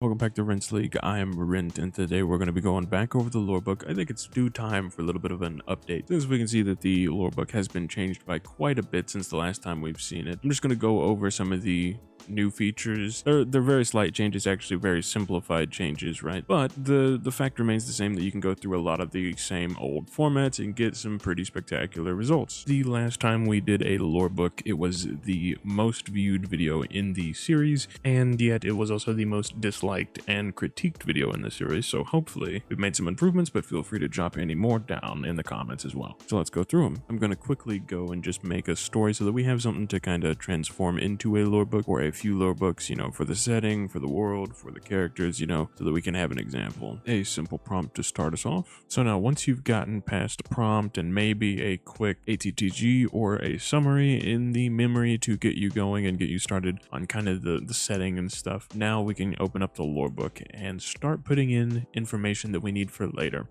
Welcome back to Rent's League. I am Rent, and today we're going to be going back over the lorebook. I think it's due time for a little bit of an update. As we can see that the lorebook has been changed by quite a bit since the last time we've seen it. I'm just going to go over some of the new features. They're very slight changes, actually very simplified changes, right? But the fact remains the same that you can go through a lot of the same old formats and get some pretty spectacular results. The last time we did a lorebook, it was the most viewed video in the series, and yet it was also the most disliked and critiqued video in the series, so hopefully we've made some improvements, but feel free to drop any more down in the comments as well. So let's go through them. I'm going to quickly go and just make a story so that we have something to kind of transform into a lorebook, or a few lorebooks, you know, for the setting, for the world, for the characters, you know, so that we can have an example. A simple prompt to start us off. So now once you've gotten past a prompt and maybe a quick ATTG or a summary in the memory to get you going and get you started on kind of the setting and stuff, now we can open up the lorebook and start putting in information that we need for later,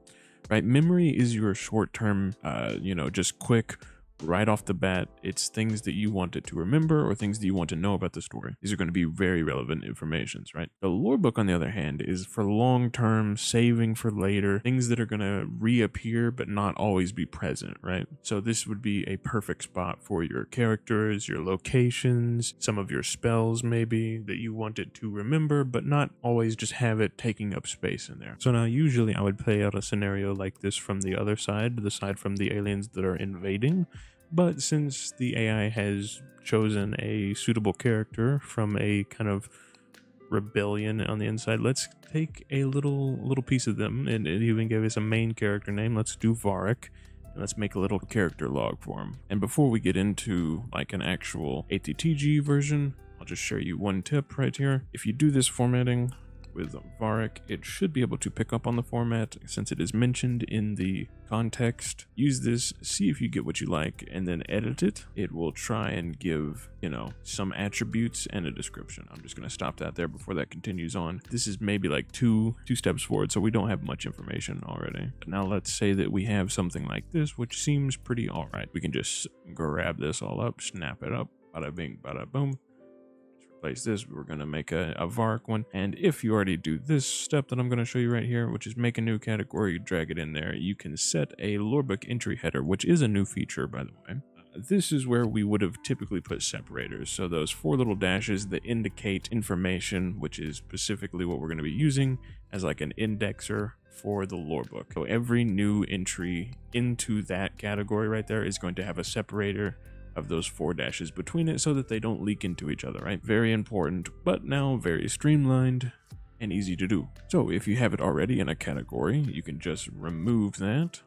right? Memory is your short-term, you know, just quick, right off the bat, it's things that you wanted to remember or things that you want to know about the story. These are going to be very relevant informations, right? The lore book, on the other hand, is for long-term, saving for later, things that are going to reappear but not always be present, right? So this would be a perfect spot for your characters, your locations, some of your spells maybe that you wanted to remember but not always just have it taking up space in there. So now usually I would play out a scenario like this from the other side, the side from the aliens that are invading. But since the AI has chosen a suitable character from a kind of rebellion on the inside, let's take a little piece of them, and it even gave us a main character name. Let's do Varric, and let's make a little character log for him. And before we get into like an actual ATTG version, I'll just share you one tip right here. If you do this formatting with Varric, it should be able to pick up on the format since it is mentioned in the context. Use this, see if you get what you like, and then edit it. It will try and give, you know, some attributes and a description. I'm just going to stop that there before that continues on. This is maybe like two steps forward, so we don't have much information already. But now let's say that we have something like this, which seems pretty all right. We can just grab this all up, snap it up, bada bing, bada boom. Replace this, we're going to make a Varric one. And if you already do this step that I'm going to show you right here, which is make a new category, drag it in there, you can set a lorebook entry header, which is a new feature, by the way. This is where we would have typically put separators. So those four little dashes that indicate information, which is specifically what we're going to be using as like an indexer for the lorebook. So every new entry into that category right there is going to have a separator of those four dashes between it so that they don't leak into each other, right? Very important, but now very streamlined and easy to do. So if you have it already in a category, you can just remove that.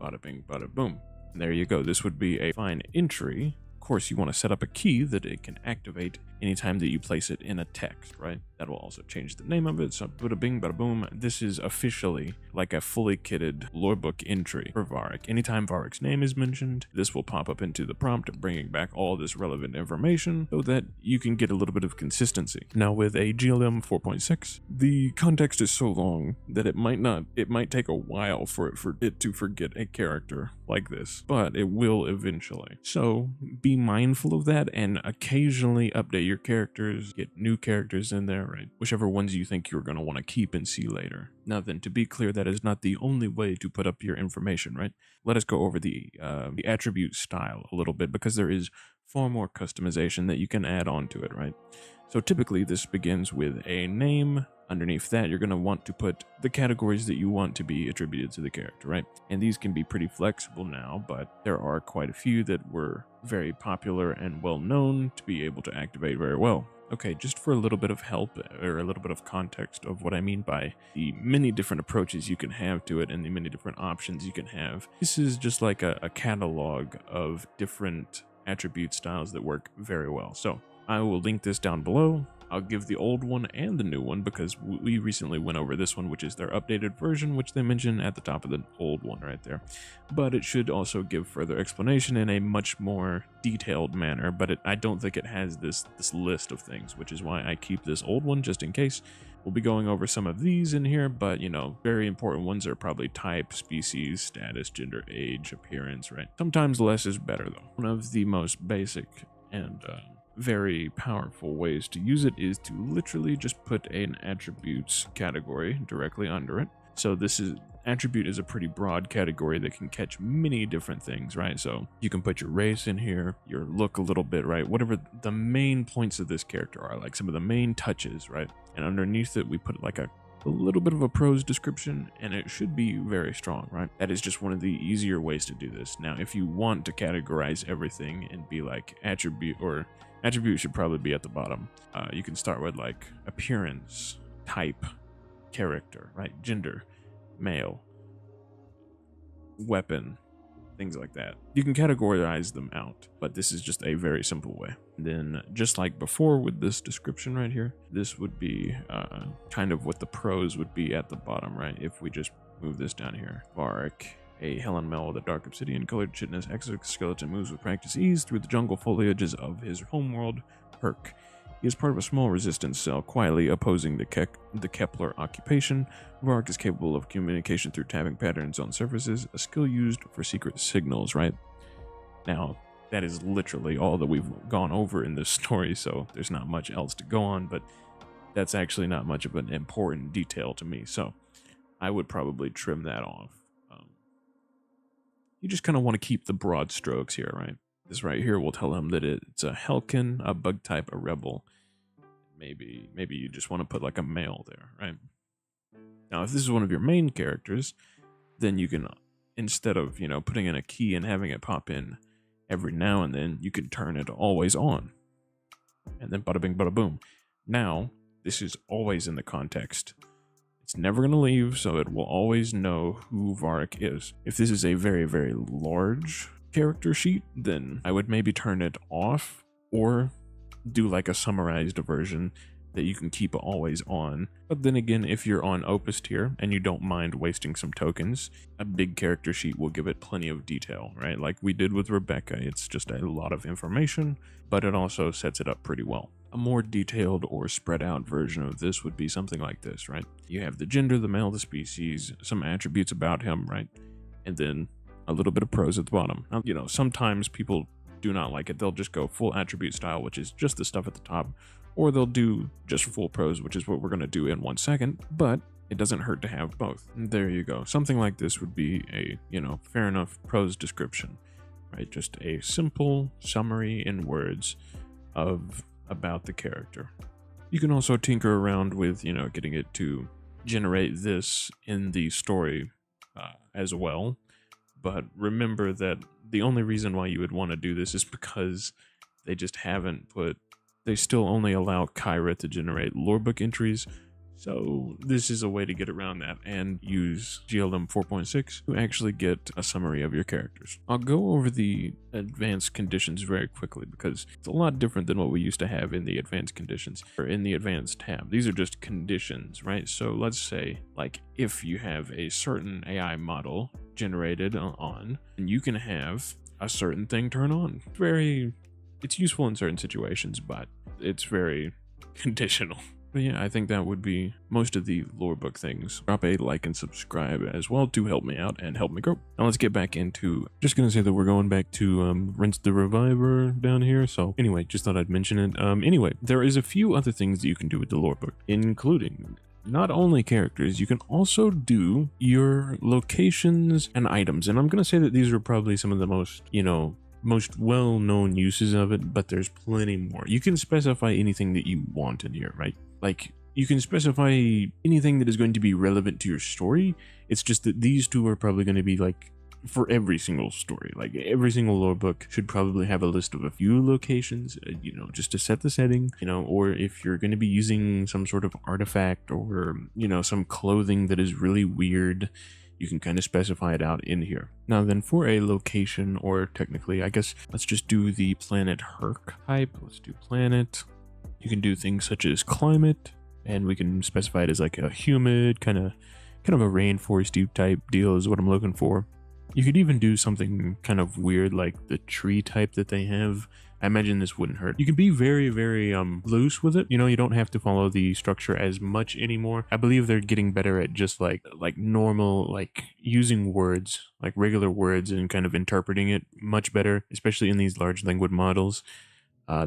Bada bing, bada boom. And there you go. This would be a fine entry. Of course, you want to set up a key that it can activate anytime that you place it in a text, right? That will also change the name of it. So bada bing, bada boom. This is officially like a fully kitted lorebook entry for Varric. Anytime Varric's name is mentioned, this will pop up into the prompt, bringing back all this relevant information so that you can get a little bit of consistency. Now with a GLM 4.6, the context is so long that it might take a while for it to forget a character like this, but it will eventually. So be mindful of that and occasionally update your characters, get new characters in there, right? Whichever ones you think you're going to want to keep and see later. Now then, to be clear, that is not the only way to put up your information, right? Let us go over the attribute style a little bit, because there is far more customization that you can add on to it, right? So typically this begins with a name. Underneath that, you're going to want to put the categories that you want to be attributed to the character, right? And these can be pretty flexible now, but there are quite a few that were very popular and well known to be able to activate very well. Okay, just for a little bit of help or a little bit of context of what I mean by the many different approaches you can have to it and the many different options you can have. This is just like a catalog of different attribute styles that work very well. So I will link this down below. I'll give the old one and the new one because we recently went over this one, which is their updated version, which they mention at the top of the old one right there. But it should also give further explanation in a much more detailed manner, but I don't think it has this list of things, which is why I keep this old one just in case. We'll be going over some of these in here, but you know, very important ones are probably type, species, status, gender, age, appearance, right? Sometimes less is better though. One of the most basic and very powerful ways to use it is to literally just put an attributes category directly under it. So attribute is a pretty broad category that can catch many different things, right? So you can put your race in here, your look a little bit, right? Whatever the main points of this character are, like some of the main touches, right? And underneath it, we put like a little bit of a prose description, and it should be very strong, right? That is just one of the easier ways to do this. Now, if you want to categorize everything and be like attribute should probably be at the bottom. You can start with like appearance, type, character, right? Gender, male, weapon, things like that. You can categorize them out, but this is just a very simple way. Then just like before with this description right here, this would be kind of what the prose would be at the bottom, right? If we just move this down here. Varric, a Helen Mel with a dark obsidian colored chitinous exoskeleton, moves with practice ease through the jungle foliages of his homeworld, Herc. He is part of a small resistance cell, quietly opposing the Kepler occupation. Varric is capable of communication through tapping patterns on surfaces, a skill used for secret signals, right? Now, that is literally all that we've gone over in this story, so there's not much else to go on, but that's actually not much of an important detail to me, so I would probably trim that off. You just kind of want to keep the broad strokes here, right? This right here will tell him that it's a Helkin, a bug type, a rebel. Maybe you just want to put like a male there, right? Now, if this is one of your main characters, then you can, instead of, putting in a key and having it pop in every now and then, you can turn it always on. And then bada bing, bada boom. Now, this is always in the context. It's never going to leave, so it will always know who Varric is. If this is a very, very large character sheet, then I would maybe turn it off or do like a summarized version that you can keep always on. But then again, if you're on Opus tier and you don't mind wasting some tokens, a big character sheet will give it plenty of detail, right? Like we did with Rebecca, it's just a lot of information, but it also sets it up pretty well. A more detailed or spread out version of this would be something like this, right? You have the gender, the male, the species, some attributes about him, right? And then a little bit of prose at the bottom. Now, sometimes people do not like it. They'll just go full attribute style, which is just the stuff at the top, or they'll do just full prose, which is what we're going to do in 1 second, but it doesn't hurt to have both. There you go. Something like this would be a, fair enough prose description, right? Just a simple summary in words about the character. You can also tinker around with, getting it to generate this in the story as well. But remember that the only reason why you would want to do this is because they just they still only allow Kyra to generate Lorebook entries. So this is a way to get around that and use GLM 4.6 to actually get a summary of your characters. I'll go over the advanced conditions very quickly because it's a lot different than what we used to have in the advanced conditions or in the advanced tab. These are just conditions, right? So let's say like if you have a certain AI model generated on, and you can have a certain thing turn on. It's useful in certain situations, but it's very conditional. But yeah, I think that would be most of the Lorebook things. Drop a like and subscribe as well to help me out and help me grow. Now let's get back into, just gonna say that we're going back to Rinse the Reviver down here. So anyway, just thought I'd mention it. Anyway, there is a few other things that you can do with the Lorebook, including not only characters, you can also do your locations and items. And I'm gonna say that these are probably some of the most, most well-known uses of it, but there's plenty more. You can specify anything that you want in here, right? Like, you can specify anything that is going to be relevant to your story. It's just that these two are probably going to be like for every single story. Like every single Lorebook should probably have a list of a few locations, just to set the setting, or if you're going to be using some sort of artifact or, some clothing that is really weird, you can kind of specify it out in here. Now then, for a location, or technically, I guess, let's just do the planet Herc type. Let's do planet. You can do things such as climate, and we can specify it as like a humid, kind of a rainforesty type deal is what I'm looking for. You could even do something kind of weird like the tree type that they have. I imagine this wouldn't hurt. You can be very, very loose with it. You don't have to follow the structure as much anymore. I believe they're getting better at just like normal, like using words, like regular words, and kind of interpreting it much better, especially in these large language models.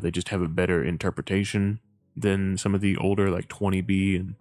They just have a better interpretation than some of the older like 20B and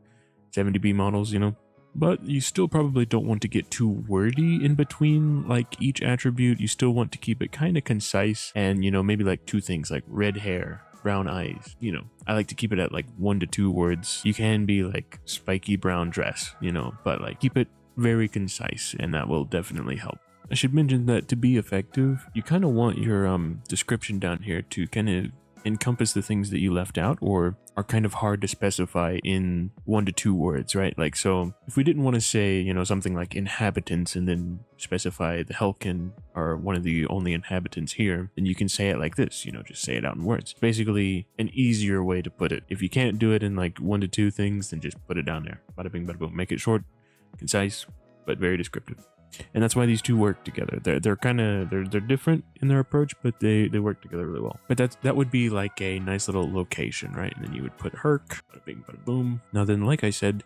70B models, you know. But you still probably don't want to get too wordy in between like each attribute. You still want to keep it kind of concise and, you know, maybe like 2 things like red hair, brown eyes, you know. I like to keep it at like 1 to 2 words. You can be like spiky brown dress, you know, but like keep it very concise and that will definitely help. I should mention that to be effective, you kind of want your description down here to kind of encompass the things that you left out or are kind of hard to specify in 1 to 2 words, right? Like, so if we didn't want to say, you know, something like inhabitants and then specify the Helkin are one of the only inhabitants here, then you can say it like this, you know, just say it out in words. Basically an easier way to put it. If you can't do it in like 1 to 2 things, then just put it down there. Bada bing, bada boom. Make it short, concise, but very descriptive. And that's why these two work together. They're kind of they're different in their approach, but they work together really well. But that would be like a nice little location, right? And then you would put herc, bada bing, bada boom. Now then, like I said,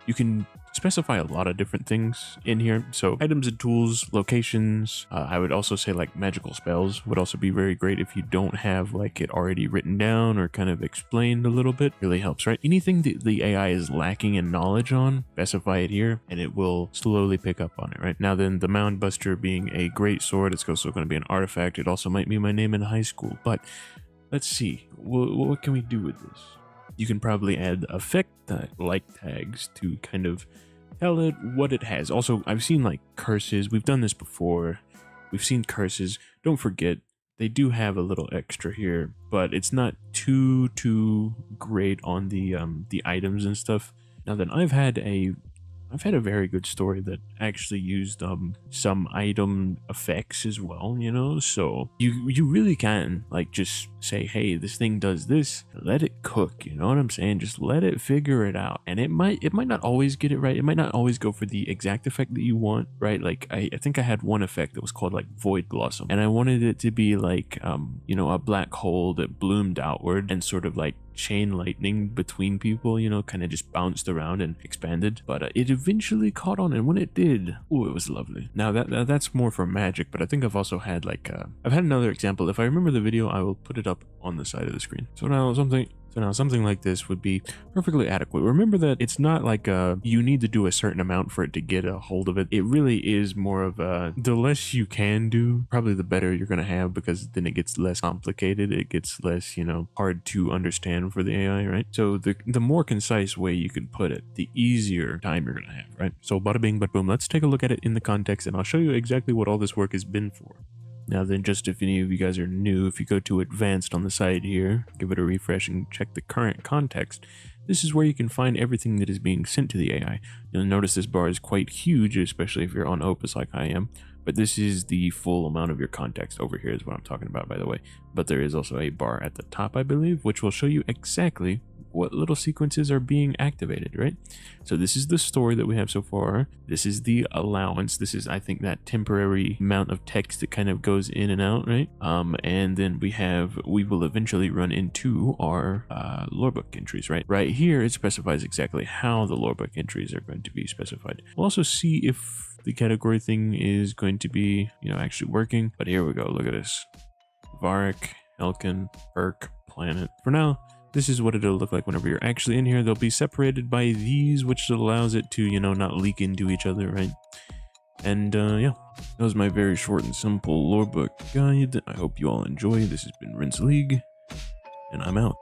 you can specify a lot of different things in here. So items and tools, locations. I would also say like magical spells would also be very great if you don't have like it already written down or kind of explained a little bit. Really helps, right? Anything that the AI is lacking in knowledge on, specify it here and it will slowly pick up on it, right? Now then, the Mound Buster being a great sword, it's also going to be an artifact. It also might be my name in high school, but let's see. What can we do with this? You can probably add effect like tags to kind of tell it what it has. Also, I've seen like curses. We've done this before. We've seen curses. Don't forget, they do have a little extra here, but it's not too great on the items and stuff. Now then, I've had a very good story that actually used some item effects as well, you know. So you really can like just say, hey, this thing does this, let it cook, you know what I'm saying? Just let it figure it out. And it might not always get it right. It might not always go for the exact effect that you want, right? Like I think I had one effect that was called like Void Blossom, and I wanted it to be like you know, a black hole that bloomed outward and sort of like chain lightning between people, you know, kind of just bounced around and expanded. But it eventually caught on, and when it did, oh, it was lovely. Now that's more for magic, but I think I've also had like I've had another example. If I remember the video, I will put it up on the side of the screen. So now something like this would be perfectly adequate. Remember that it's not like you need to do a certain amount for it to get a hold of it. It really is more of the less you can do, probably the better you're going to have, because then it gets less complicated. It gets less, you know, hard to understand for the AI, right? So the more concise way you can put it, the easier time you're going to have, right? So bada bing, bada boom. Let's take a look at it in the context, and I'll show you exactly what all this work has been for. Now then, just if any of you guys are new, if you go to advanced on the side here, give it a refresh and check the current context, this is where you can find everything that is being sent to the AI. You'll notice this bar is quite huge, especially if you're on Opus like I am, but this is the full amount of your context. Over here is what I'm talking about, by the way. But there is also a bar at the top, I believe, which will show you exactly what little sequences are being activated, right? So this is the story that we have so far. This is the allowance. This is, I think, that temporary amount of text that kind of goes in and out, right? And then we will eventually run into our Lorebook entries, right? Right here, it specifies exactly how the Lorebook entries are going to be specified. We'll also see if the category thing is going to be, you know, actually working. But here we go. Look at this. Varric, Elkin, Erk, Planet. For now, this is what it'll look like whenever you're actually in here. They'll be separated by these, which allows it to, you know, not leak into each other, right? And yeah, that was my very short and simple Lorebook guide. I hope you all enjoy. This has been Rinse League, and I'm out.